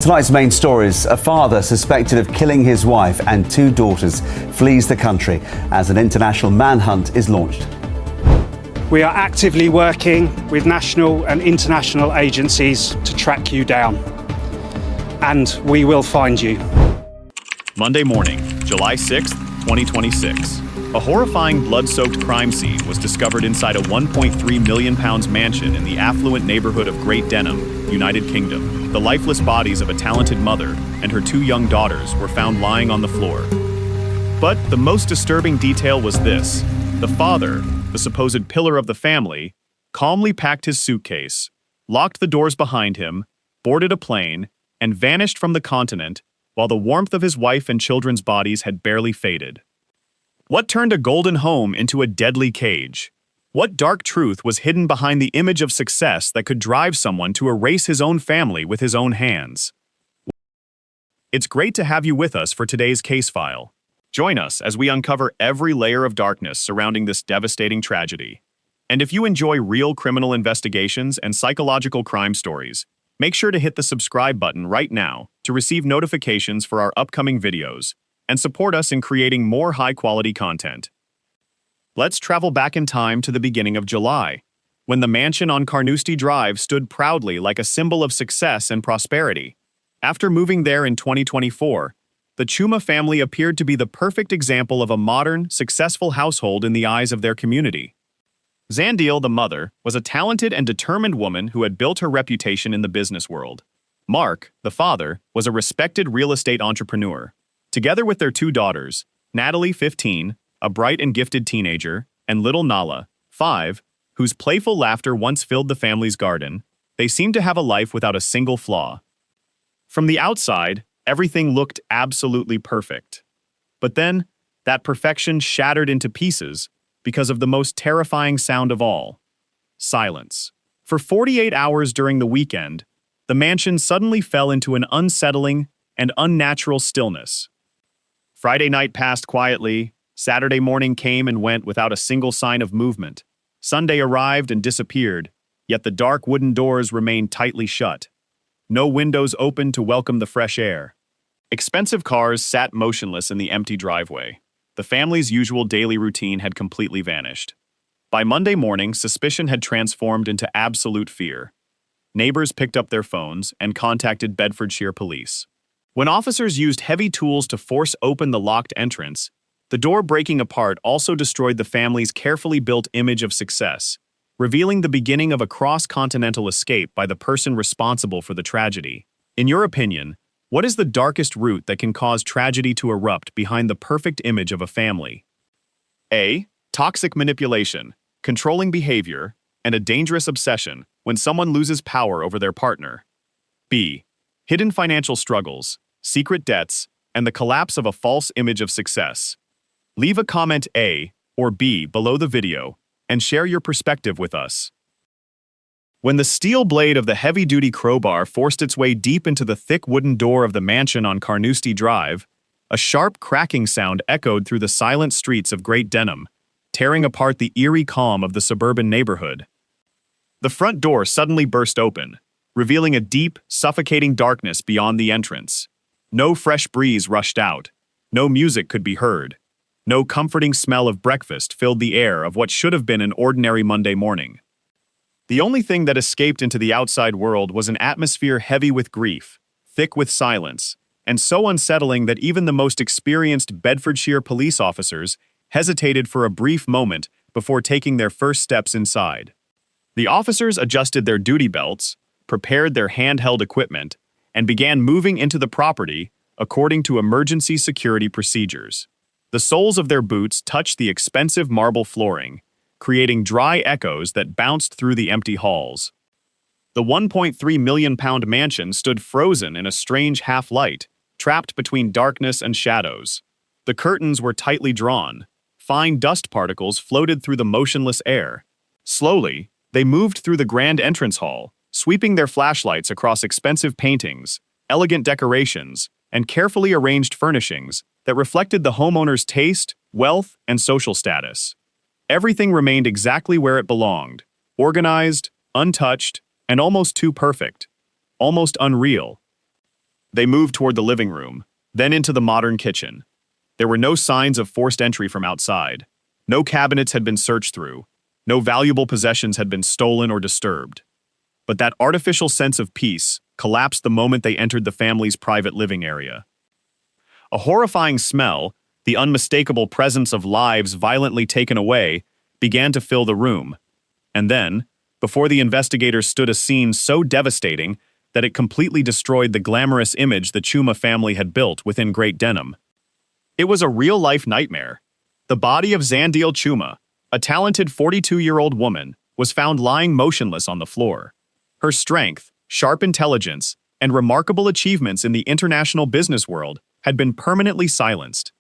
Tonight's main stories: a father suspected of killing his wife and two daughters flees the country as an international manhunt is launched. We are actively working with national and international agencies to track you down, and we will find you. Monday morning, July 6th, 2026. A horrifying blood-soaked crime scene was discovered inside a £1.3 million mansion in the affluent neighborhood of Great Denham, United Kingdom. The lifeless bodies of a talented mother and her two young daughters were found lying on the floor. But the most disturbing detail was this: the father, the supposed pillar of the family, calmly packed his suitcase, locked the doors behind him, boarded a plane, and vanished from the continent while the warmth of his wife and children's bodies had barely faded. What turned a golden home into a deadly cage? What dark truth was hidden behind the image of success that could drive someone to erase his own family with his own hands? It's great to have you with us for today's case file. Join us as we uncover every layer of darkness surrounding this devastating tragedy. And if you enjoy real criminal investigations and psychological crime stories, make sure to hit the subscribe button right now to receive notifications for our upcoming videos and support us in creating more high-quality content. Let's travel back in time to the beginning of July, when the mansion on Carnoustie Drive stood proudly like a symbol of success and prosperity. After moving there in 2024, the Tshuma family appeared to be the perfect example of a modern, successful household in the eyes of their community. Zandile, the mother, was a talented and determined woman who had built her reputation in the business world. Mark, the father, was a respected real estate entrepreneur. Together with their two daughters, Natalie, 15, a bright and gifted teenager, and little Nala, 5, whose playful laughter once filled the family's garden, they seemed to have a life without a single flaw. From the outside, everything looked absolutely perfect. But then, that perfection shattered into pieces because of the most terrifying sound of all: silence. For 48 hours during the weekend, the mansion suddenly fell into an unsettling and unnatural stillness. Friday night passed quietly, Saturday morning came and went without a single sign of movement. Sunday arrived and disappeared, yet the dark wooden doors remained tightly shut. No windows opened to welcome the fresh air. Expensive cars sat motionless in the empty driveway. The family's usual daily routine had completely vanished. By Monday morning, suspicion had transformed into absolute fear. Neighbors picked up their phones and contacted Bedfordshire police. When officers used heavy tools to force open the locked entrance, the door breaking apart also destroyed the family's carefully built image of success, revealing the beginning of a cross-continental escape by the person responsible for the tragedy. In your opinion, what is the darkest root that can cause tragedy to erupt behind the perfect image of a family? A. Toxic manipulation, controlling behavior, and a dangerous obsession when someone loses power over their partner. B. Hidden financial struggles, secret debts, and the collapse of a false image of success. Leave a comment A or B below the video and share your perspective with us. When the steel blade of the heavy-duty crowbar forced its way deep into the thick wooden door of the mansion on Carnoustie Drive, a sharp cracking sound echoed through the silent streets of Great Denham, tearing apart the eerie calm of the suburban neighborhood. The front door suddenly burst open, revealing a deep, suffocating darkness beyond the entrance. No fresh breeze rushed out. No music could be heard. No comforting smell of breakfast filled the air of what should have been an ordinary Monday morning. The only thing that escaped into the outside world was an atmosphere heavy with grief, thick with silence, and so unsettling that even the most experienced Bedfordshire police officers hesitated for a brief moment before taking their first steps inside. The officers adjusted their duty belts, prepared their handheld equipment, and began moving into the property according to emergency security procedures. The soles of their boots touched the expensive marble flooring, creating dry echoes that bounced through the empty halls. The £1.3 million mansion stood frozen in a strange half-light, trapped between darkness and shadows. The curtains were tightly drawn. Fine dust particles floated through the motionless air. Slowly, they moved through the grand entrance hall, sweeping their flashlights across expensive paintings, elegant decorations, and carefully arranged furnishings that reflected the homeowner's taste, wealth, and social status. Everything remained exactly where it belonged, organized, untouched, and almost too perfect. Almost unreal. They moved toward the living room, then into the modern kitchen. There were no signs of forced entry from outside. No cabinets had been searched through. No valuable possessions had been stolen or disturbed. But that artificial sense of peace collapsed the moment they entered the family's private living area. A horrifying smell, the unmistakable presence of lives violently taken away, began to fill the room. And then, before the investigators stood a scene so devastating that it completely destroyed the glamorous image the Tshuma family had built within Great Denham. It was a real-life nightmare. The body of Zandile Tshuma, a talented 42-year-old woman, was found lying motionless on the floor. Her strength, sharp intelligence, and remarkable achievements in the international business world had been permanently silenced.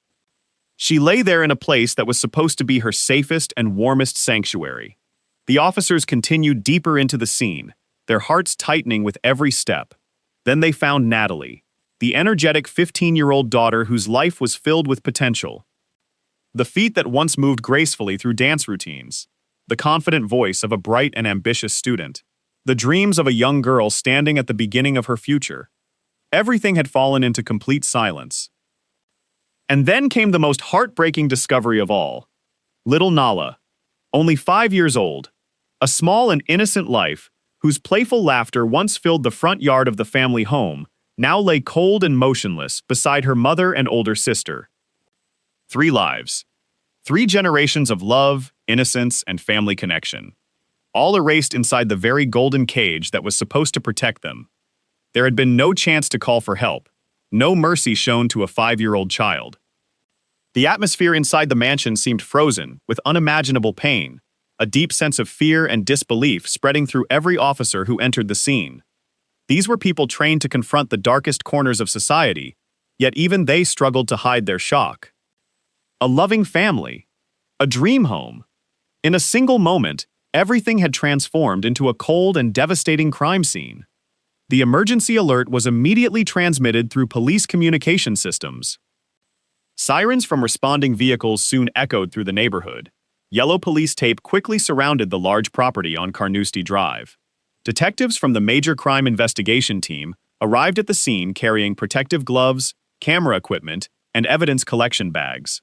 She lay there in a place that was supposed to be her safest and warmest sanctuary. The officers continued deeper into the scene, their hearts tightening with every step. Then they found Natalie, the energetic 15-year-old daughter whose life was filled with potential. The feet that once moved gracefully through dance routines, the confident voice of a bright and ambitious student, the dreams of a young girl standing at the beginning of her future. Everything had fallen into complete silence. And then came the most heartbreaking discovery of all. Little Nala, only 5 years old, a small and innocent life whose playful laughter once filled the front yard of the family home, now lay cold and motionless beside her mother and older sister. 3 lives. 3 generations of love, innocence, and family connection. All erased inside the very golden cage that was supposed to protect them. There had been no chance to call for help, no mercy shown to a 5-year-old child. The atmosphere inside the mansion seemed frozen with unimaginable pain, a deep sense of fear and disbelief spreading through every officer who entered the scene. These were people trained to confront the darkest corners of society, yet even they struggled to hide their shock. A loving family, a dream home. In a single moment, everything had transformed into a cold and devastating crime scene. The emergency alert was immediately transmitted through police communication systems. Sirens from responding vehicles soon echoed through the neighborhood. Yellow police tape quickly surrounded the large property on Carnoustie Drive. Detectives from the Major Crime Investigation Team arrived at the scene carrying protective gloves, camera equipment, and evidence collection bags.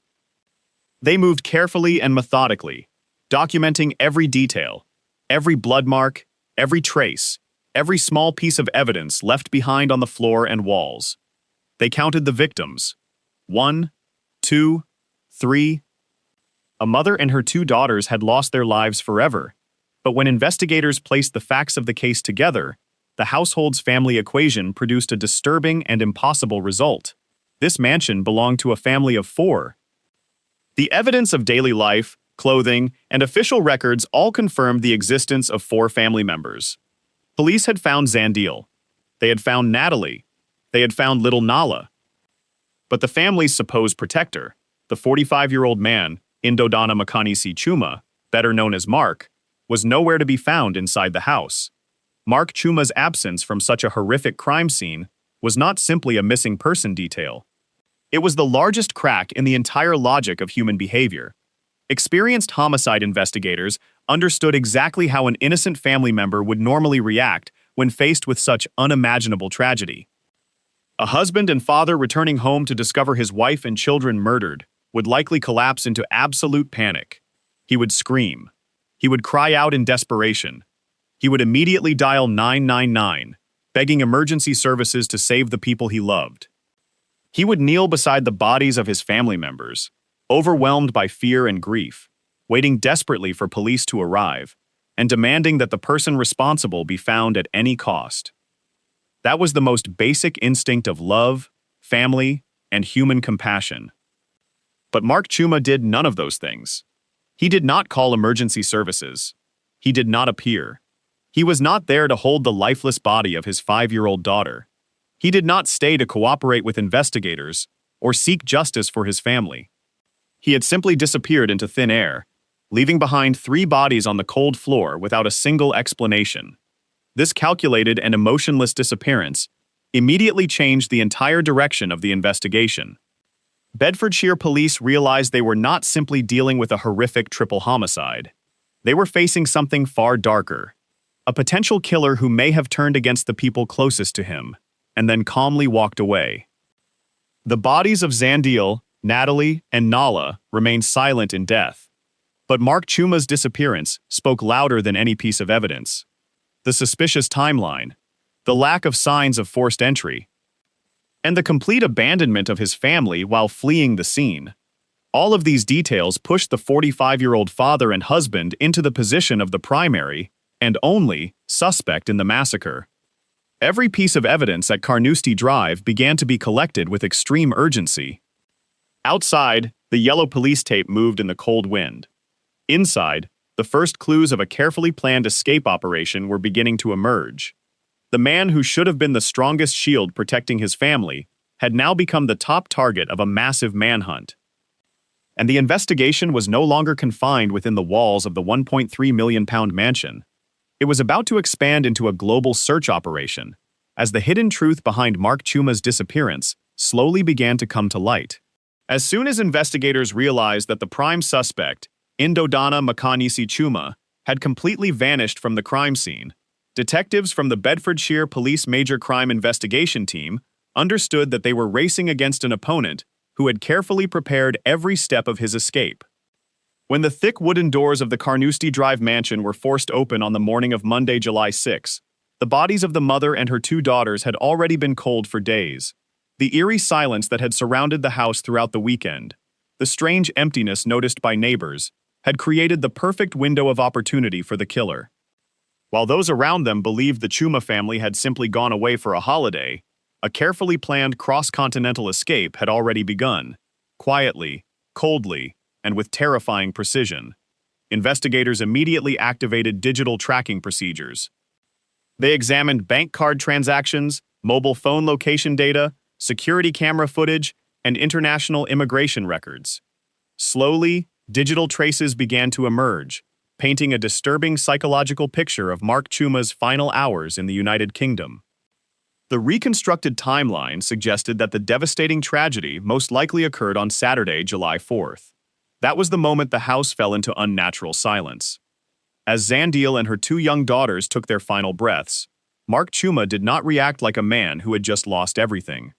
They moved carefully and methodically, documenting every detail, every blood mark, every trace, every small piece of evidence left behind on the floor and walls. They counted the victims. 1, 2, 3. A mother and her 2 daughters had lost their lives forever, but when investigators placed the facts of the case together, the household's family equation produced a disturbing and impossible result. This mansion belonged to a family of 4. The evidence of daily life, clothing, and official records all confirmed the existence of 4 family members. Police had found Zandile. They had found Natalie. They had found little Nala. But the family's supposed protector, the 45-year-old man, Indodana Makanisi Tshuma, better known as Mark, was nowhere to be found inside the house. Mark Tshuma's absence from such a horrific crime scene was not simply a missing person detail. It was the largest crack in the entire logic of human behavior. Experienced homicide investigators understood exactly how an innocent family member would normally react when faced with such unimaginable tragedy. A husband and father returning home to discover his wife and children murdered would likely collapse into absolute panic. He would scream. He would cry out in desperation. He would immediately dial 999, begging emergency services to save the people he loved. He would kneel beside the bodies of his family members, overwhelmed by fear and grief, waiting desperately for police to arrive, and demanding that the person responsible be found at any cost. That was the most basic instinct of love, family, and human compassion. But Mark Tshuma did none of those things. He did not call emergency services. He did not appear. He was not there to hold the lifeless body of his 5-year-old daughter. He did not stay to cooperate with investigators or seek justice for his family. He had simply disappeared into thin air, leaving behind 3 bodies on the cold floor without a single explanation. This calculated and emotionless disappearance immediately changed the entire direction of the investigation. Bedfordshire police realized they were not simply dealing with a horrific triple homicide. They were facing something far darker, a potential killer who may have turned against the people closest to him. and then calmly walked away. The bodies of Zandil, Natalie, and Nala remained silent in death. But Mark Tshuma's disappearance spoke louder than any piece of evidence. The suspicious timeline, the lack of signs of forced entry, and the complete abandonment of his family while fleeing the scene. All of these details pushed the 45-year-old father and husband into the position of the primary, and only, suspect in the massacre. Every piece of evidence at Carnoustie Drive began to be collected with extreme urgency. Outside, the yellow police tape moved in the cold wind. Inside, the first clues of a carefully planned escape operation were beginning to emerge. The man who should have been the strongest shield protecting his family had now become the top target of a massive manhunt. And the investigation was no longer confined within the walls of the £1.3 million mansion. It was about to expand into a global search operation, as the hidden truth behind Mark Tshuma's disappearance slowly began to come to light. As soon as investigators realized that the prime suspect, Indodana Makanisi Tshuma, had completely vanished from the crime scene, detectives from the Bedfordshire Police Major Crime Investigation Team understood that they were racing against an opponent who had carefully prepared every step of his escape. When the thick wooden doors of the Carnoustie Drive mansion were forced open on the morning of Monday, July 6, the bodies of the mother and her two daughters had already been cold for days. The eerie silence that had surrounded the house throughout the weekend, the strange emptiness noticed by neighbors, had created the perfect window of opportunity for the killer. While those around them believed the Tshuma family had simply gone away for a holiday, a carefully planned cross-continental escape had already begun, quietly, coldly, and with terrifying precision. Investigators immediately activated digital tracking procedures. They examined bank card transactions, mobile phone location data, security camera footage, and international immigration records. Slowly, digital traces began to emerge, painting a disturbing psychological picture of Mark Tshuma's final hours in the United Kingdom. The reconstructed timeline suggested that the devastating tragedy most likely occurred on Saturday, July 4th. That was the moment the house fell into unnatural silence. As Zandil and her two young daughters took their final breaths, Mark Tshuma did not react like a man who had just lost everything.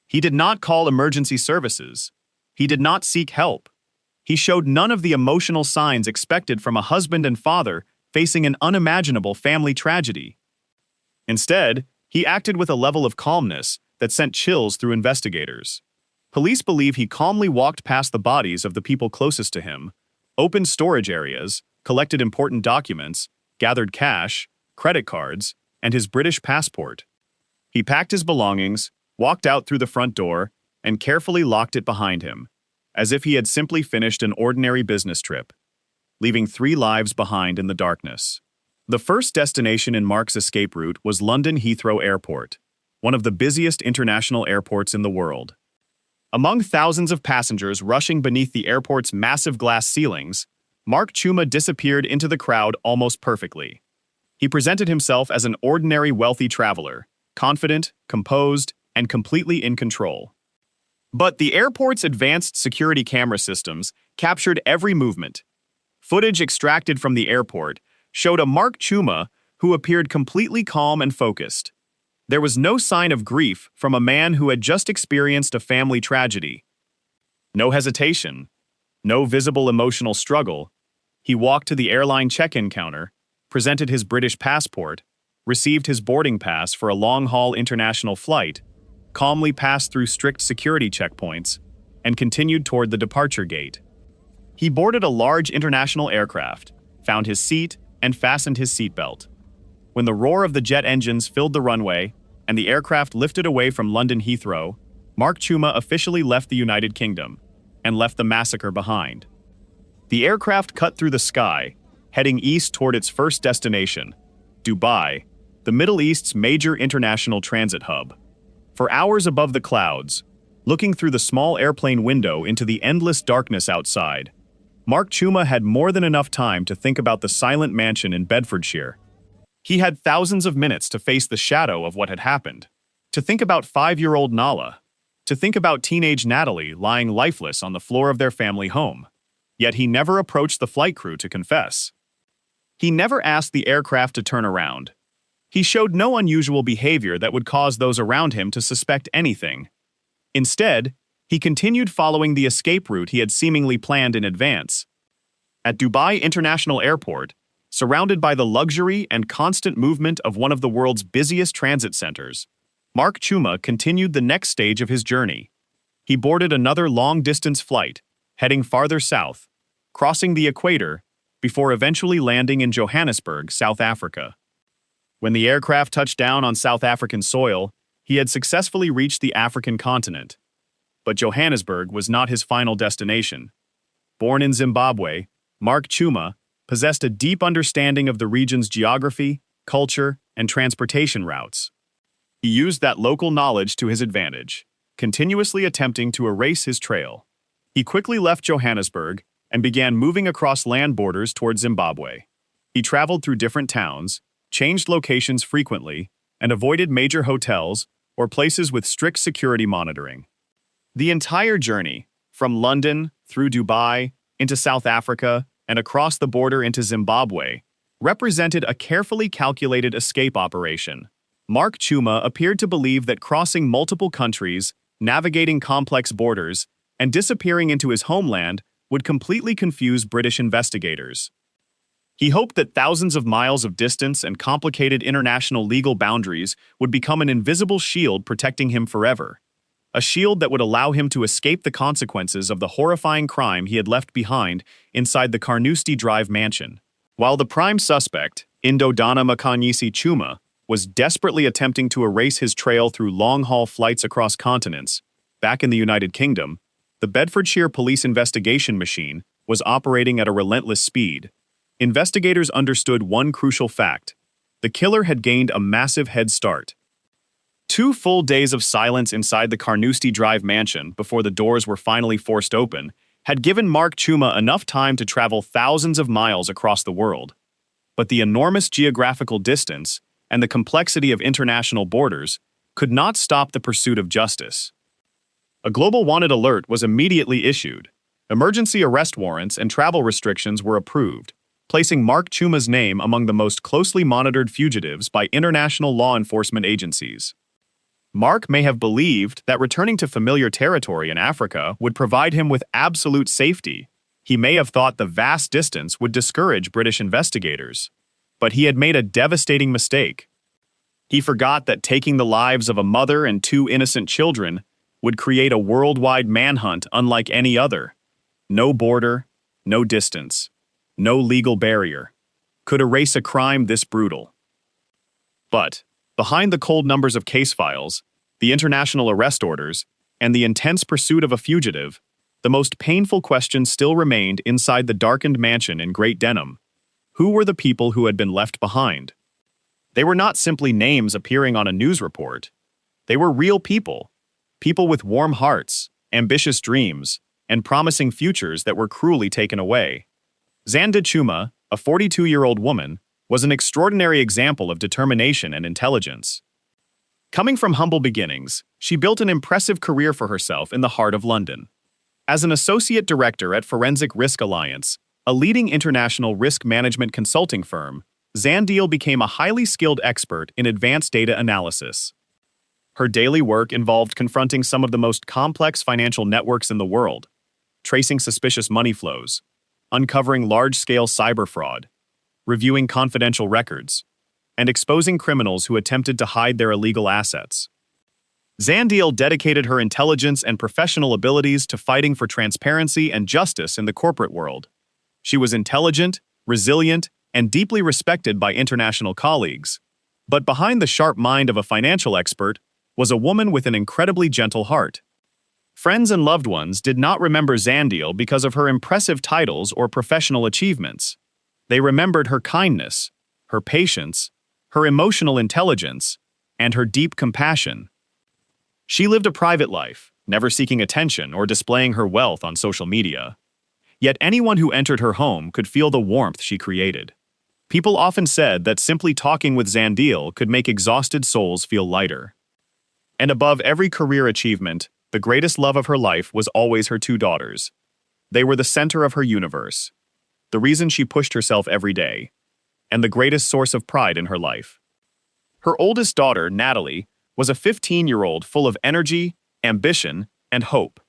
He did not call emergency services. He did not seek help. He showed none of the emotional signs expected from a husband and father facing an unimaginable family tragedy. Instead, he acted with a level of calmness that sent chills through investigators. Police believe he calmly walked past the bodies of the people closest to him, opened storage areas, collected important documents, gathered cash, credit cards, and his British passport. He packed his belongings, walked out through the front door, and carefully locked it behind him, as if he had simply finished an ordinary business trip, leaving 3 lives behind in the darkness. The first destination in Mark's escape route was London Heathrow Airport, one of the busiest international airports in the world. Among thousands of passengers rushing beneath the airport's massive glass ceilings, Mark Tshuma disappeared into the crowd almost perfectly. He presented himself as an ordinary wealthy traveler, confident, composed, and completely in control. But the airport's advanced security camera systems captured every movement. Footage extracted from the airport showed a Mark Tshuma who appeared completely calm and focused. There was no sign of grief from a man who had just experienced a family tragedy. No hesitation, no visible emotional struggle. He walked to the airline check-in counter, presented his British passport, received his boarding pass for a long-haul international flight, calmly passed through strict security checkpoints, and continued toward the departure gate. He boarded a large international aircraft, found his seat, and fastened his seatbelt. When the roar of the jet engines filled the runway and the aircraft lifted away from London Heathrow, Mark Tshuma officially left the United Kingdom and left the massacre behind. The aircraft cut through the sky, heading east toward its first destination, Dubai, the Middle East's major international transit hub. For hours above the clouds, looking through the small airplane window into the endless darkness outside, Mark Tshuma had more than enough time to think about the silent mansion in Bedfordshire. He had thousands of minutes to face the shadow of what had happened, to think about 5-year-old Nala, to think about teenage Natalie lying lifeless on the floor of their family home. Yet he never approached the flight crew to confess. He never asked the aircraft to turn around. He showed no unusual behavior that would cause those around him to suspect anything. Instead, he continued following the escape route he had seemingly planned in advance. At Dubai International Airport, surrounded by the luxury and constant movement of one of the world's busiest transit centers, Mark Tshuma continued the next stage of his journey. He boarded another long-distance flight, heading farther south, crossing the equator, before eventually landing in Johannesburg, South Africa. When the aircraft touched down on South African soil, he had successfully reached the African continent. But Johannesburg was not his final destination. Born in Zimbabwe, Mark Tshuma possessed a deep understanding of the region's geography, culture, and transportation routes. He used that local knowledge to his advantage, continuously attempting to erase his trail. He quickly left Johannesburg and began moving across land borders toward Zimbabwe. He traveled through different towns, changed locations frequently, and avoided major hotels or places with strict security monitoring. The entire journey, from London through Dubai, into South Africa, and across the border into Zimbabwe, represented a carefully calculated escape operation. Mark Tshuma appeared to believe that crossing multiple countries, navigating complex borders, and disappearing into his homeland would completely confuse British investigators. He hoped that thousands of miles of distance and complicated international legal boundaries would become an invisible shield protecting him forever. A shield that would allow him to escape the consequences of the horrifying crime he had left behind inside the Carnoustie Drive mansion. While the prime suspect, Indodana Makanyisi Tshuma, was desperately attempting to erase his trail through long-haul flights across continents, back in the United Kingdom, the Bedfordshire police investigation machine was operating at a relentless speed. Investigators understood one crucial fact: the killer had gained a massive head start. 2 full days of silence inside the Carnoustie Drive mansion before the doors were finally forced open had given Mark Tshuma enough time to travel thousands of miles across the world. But the enormous geographical distance and the complexity of international borders could not stop the pursuit of justice. A global wanted alert was immediately issued. Emergency arrest warrants and travel restrictions were approved, placing Mark Tshuma's name among the most closely monitored fugitives by international law enforcement agencies. Mark may have believed that returning to familiar territory in Africa would provide him with absolute safety. He may have thought the vast distance would discourage British investigators. But he had made a devastating mistake. He forgot that taking the lives of a mother and 2 innocent children would create a worldwide manhunt unlike any other. No border, no distance, no legal barrier could erase a crime this brutal. But, behind the cold numbers of case files, the international arrest orders, and the intense pursuit of a fugitive, the most painful question still remained inside the darkened mansion in Great Denham. Who were the people who had been left behind? They were not simply names appearing on a news report. They were real people. People with warm hearts, ambitious dreams, and promising futures that were cruelly taken away. Zanda Tshuma, a 42-year-old woman, was an extraordinary example of determination and intelligence. Coming from humble beginnings, she built an impressive career for herself in the heart of London. As an associate director at Forensic Risk Alliance, a leading international risk management consulting firm, Zandil became a highly skilled expert in advanced data analysis. Her daily work involved confronting some of the most complex financial networks in the world, tracing suspicious money flows, uncovering large-scale cyber fraud, reviewing confidential records, and exposing criminals who attempted to hide their illegal assets. Zandil dedicated her intelligence and professional abilities to fighting for transparency and justice in the corporate world. She was intelligent, resilient, and deeply respected by international colleagues. But behind the sharp mind of a financial expert was a woman with an incredibly gentle heart. Friends and loved ones did not remember Zandil because of her impressive titles or professional achievements. They remembered her kindness, her patience, her emotional intelligence, and her deep compassion. She lived a private life, never seeking attention or displaying her wealth on social media. Yet anyone who entered her home could feel the warmth she created. People often said that simply talking with Zandil could make exhausted souls feel lighter. And above every career achievement, the greatest love of her life was always her 2 daughters. They were the center of her universe, the reason she pushed herself every day, and the greatest source of pride in her life. Her oldest daughter, Natalie, was a 15-year-old full of energy, ambition, and hope.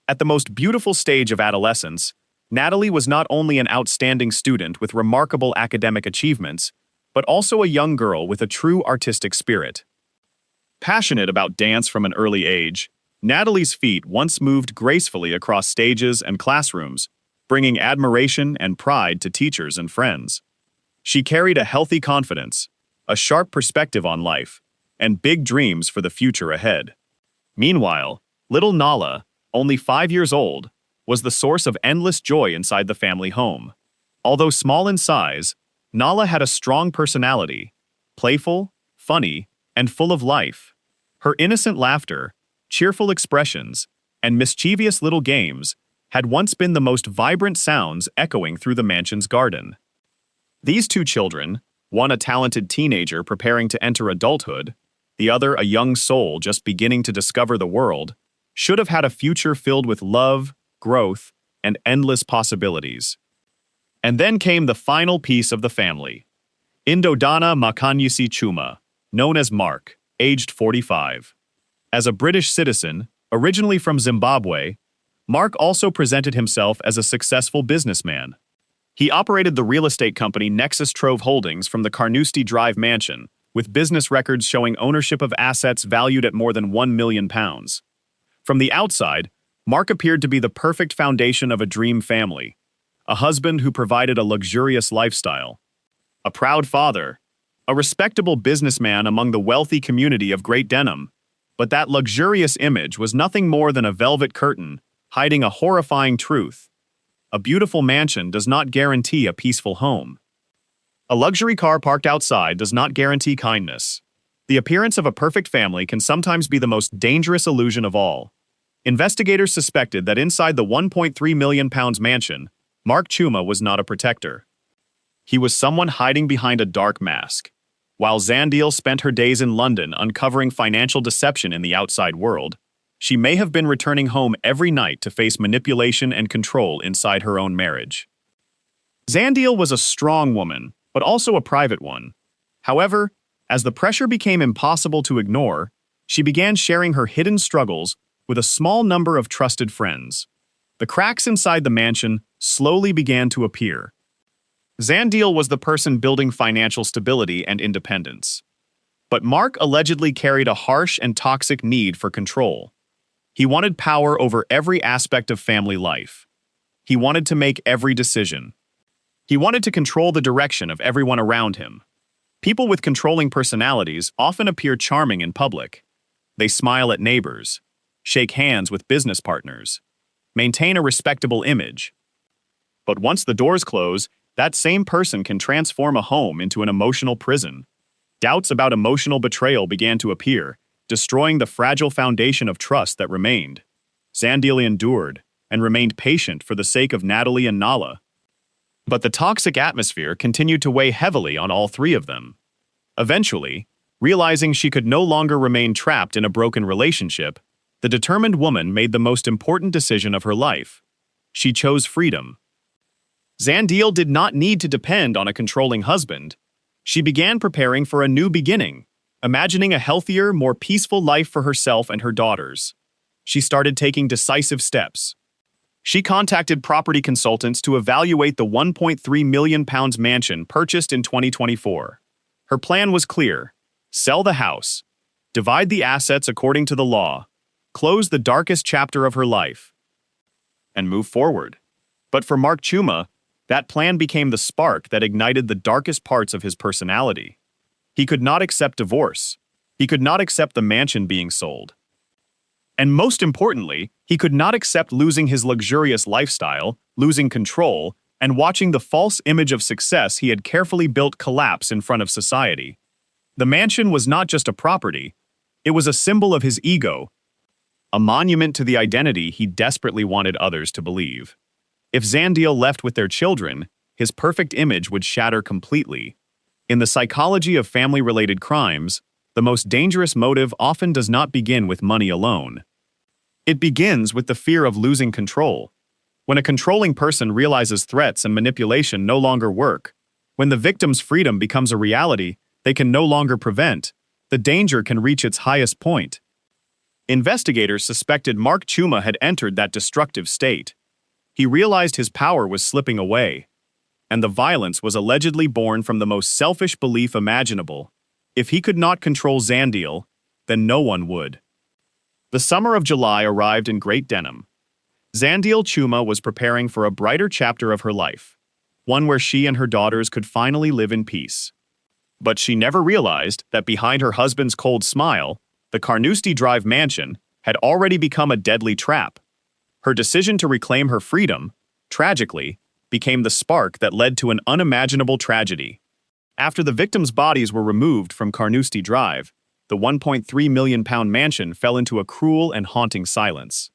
At the most beautiful stage of adolescence, Natalie was not only an outstanding student with remarkable academic achievements, but also a young girl with a true artistic spirit. Passionate about dance from an early age, Natalie's feet once moved gracefully across stages and classrooms, bringing admiration and pride to teachers and friends. She carried a healthy confidence, a sharp perspective on life, and big dreams for the future ahead. Meanwhile, little Nala, only 5 years old, was the source of endless joy inside the family home. Although small in size, Nala had a strong personality, playful, funny, and full of life. Her innocent laughter, cheerful expressions, and mischievous little games had once been the most vibrant sounds echoing through the mansion's garden. These two children, one a talented teenager preparing to enter adulthood, the other a young soul just beginning to discover the world, should have had a future filled with love, growth, and endless possibilities. And then came the final piece of the family. Indodana Makanyisi Tshuma, known as Mark, aged 45. As a British citizen, originally from Zimbabwe, Mark also presented himself as a successful businessman. He operated the real estate company Nexus Trove Holdings from the Carnoustie Drive mansion, with business records showing ownership of assets valued at more than £1 million. From the outside, Mark appeared to be the perfect foundation of a dream family, a husband who provided a luxurious lifestyle, a proud father, a respectable businessman among the wealthy community of Great Denham. But that luxurious image was nothing more than a velvet curtain, hiding a horrifying truth. A beautiful mansion does not guarantee a peaceful home. A luxury car parked outside does not guarantee kindness. The appearance of a perfect family can sometimes be the most dangerous illusion of all. Investigators suspected that inside the £1.3 million mansion, Mark Tshuma was not a protector. He was someone hiding behind a dark mask. While Zandile spent her days in London uncovering financial deception in the outside world, she may have been returning home every night to face manipulation and control inside her own marriage. Zandile was a strong woman, but also a private one. However, as the pressure became impossible to ignore, she began sharing her hidden struggles with a small number of trusted friends. The cracks inside the mansion slowly began to appear. Zandile was the person building financial stability and independence. But Mark allegedly carried a harsh and toxic need for control. He wanted power over every aspect of family life. He wanted to make every decision. He wanted to control the direction of everyone around him. People with controlling personalities often appear charming in public. They smile at neighbors, shake hands with business partners, maintain a respectable image. But once the doors close, that same person can transform a home into an emotional prison. Doubts about emotional betrayal began to appear, destroying the fragile foundation of trust that remained. Zandile endured and remained patient for the sake of Natalie and Nala. But the toxic atmosphere continued to weigh heavily on all three of them. Eventually, realizing she could no longer remain trapped in a broken relationship, the determined woman made the most important decision of her life. She chose freedom. Zandile did not need to depend on a controlling husband. She began preparing for a new beginning, imagining a healthier, more peaceful life for herself and her daughters. She started taking decisive steps. She contacted property consultants to evaluate the £1.3 million mansion purchased in 2024. Her plan was clear: sell the house, divide the assets according to the law, close the darkest chapter of her life, and move forward. But for Mark Tshuma, that plan became the spark that ignited the darkest parts of his personality. He could not accept divorce. He could not accept the mansion being sold. And most importantly, he could not accept losing his luxurious lifestyle, losing control, and watching the false image of success he had carefully built collapse in front of society. The mansion was not just a property. It was a symbol of his ego, a monument to the identity he desperately wanted others to believe. If Zandile left with their children, his perfect image would shatter completely. In the psychology of family-related crimes, the most dangerous motive often does not begin with money alone. It begins with the fear of losing control. When a controlling person realizes threats and manipulation no longer work, when the victim's freedom becomes a reality, they can no longer prevent, the danger can reach its highest point. Investigators suspected Mark Tshuma had entered that destructive state. He realized his power was slipping away, and the violence was allegedly born from the most selfish belief imaginable. If he could not control Zandil, then no one would. The summer of July arrived in Great Denham. Zandil Tshuma was preparing for a brighter chapter of her life, one where she and her daughters could finally live in peace. But she never realized that behind her husband's cold smile, the Carnoustie Drive mansion had already become a deadly trap. Her decision to reclaim her freedom, tragically, became the spark that led to an unimaginable tragedy. After the victims' bodies were removed from Carnoustie Drive, the £1.3 million mansion fell into a cruel and haunting silence.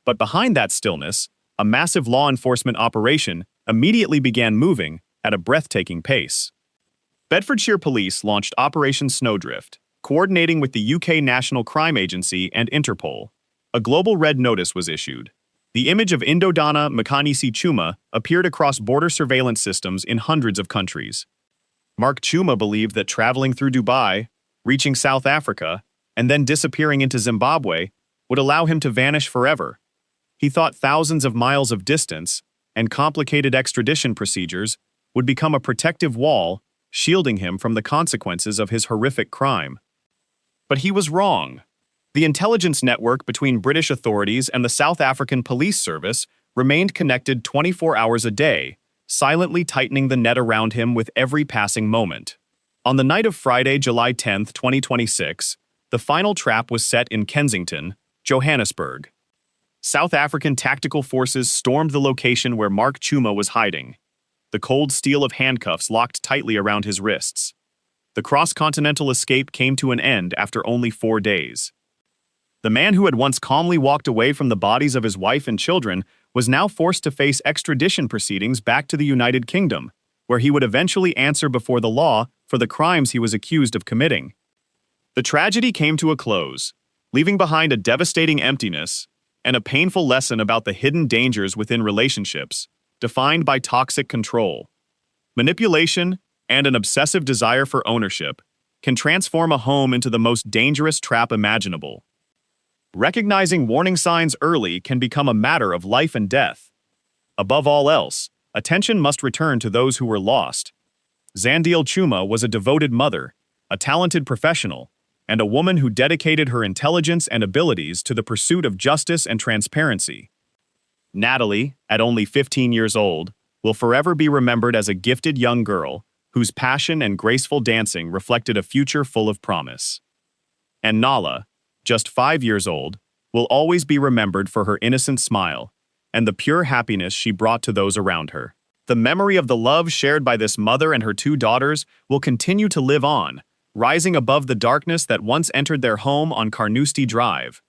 But behind that stillness, a massive law enforcement operation immediately began moving at a breathtaking pace. Bedfordshire Police launched Operation Snowdrift, coordinating with the UK National Crime Agency and Interpol. A global red notice was issued. The image of Indodana Makanisi Tshuma appeared across border surveillance systems in hundreds of countries. Mark Tshuma believed that traveling through Dubai, reaching South Africa, and then disappearing into Zimbabwe would allow him to vanish forever. He thought thousands of miles of distance and complicated extradition procedures would become a protective wall, shielding him from the consequences of his horrific crime. But he was wrong. The intelligence network between British authorities and the South African Police Service remained connected 24 hours a day, silently tightening the net around him with every passing moment. On the night of Friday, July 10, 2026, the final trap was set in Kensington, Johannesburg. South African tactical forces stormed the location where Mark Tshuma was hiding. The cold steel of handcuffs locked tightly around his wrists. The cross-continental escape came to an end after only 4 days. The man who had once calmly walked away from the bodies of his wife and children was now forced to face extradition proceedings back to the United Kingdom, where he would eventually answer before the law for the crimes he was accused of committing. The tragedy came to a close, leaving behind a devastating emptiness and a painful lesson about the hidden dangers within relationships, defined by toxic control. Manipulation and an obsessive desire for ownership can transform a home into the most dangerous trap imaginable. Recognizing warning signs early can become a matter of life and death. Above all else, attention must return to those who were lost. Zandil Tshuma was a devoted mother, a talented professional, and a woman who dedicated her intelligence and abilities to the pursuit of justice and transparency. Natalie, at only 15 years old, will forever be remembered as a gifted young girl whose passion and graceful dancing reflected a future full of promise. And Nala, just 5 years old, will always be remembered for her innocent smile and the pure happiness she brought to those around her. The memory of the love shared by this mother and her 2 daughters will continue to live on, rising above the darkness that once entered their home on Carnoustie Drive.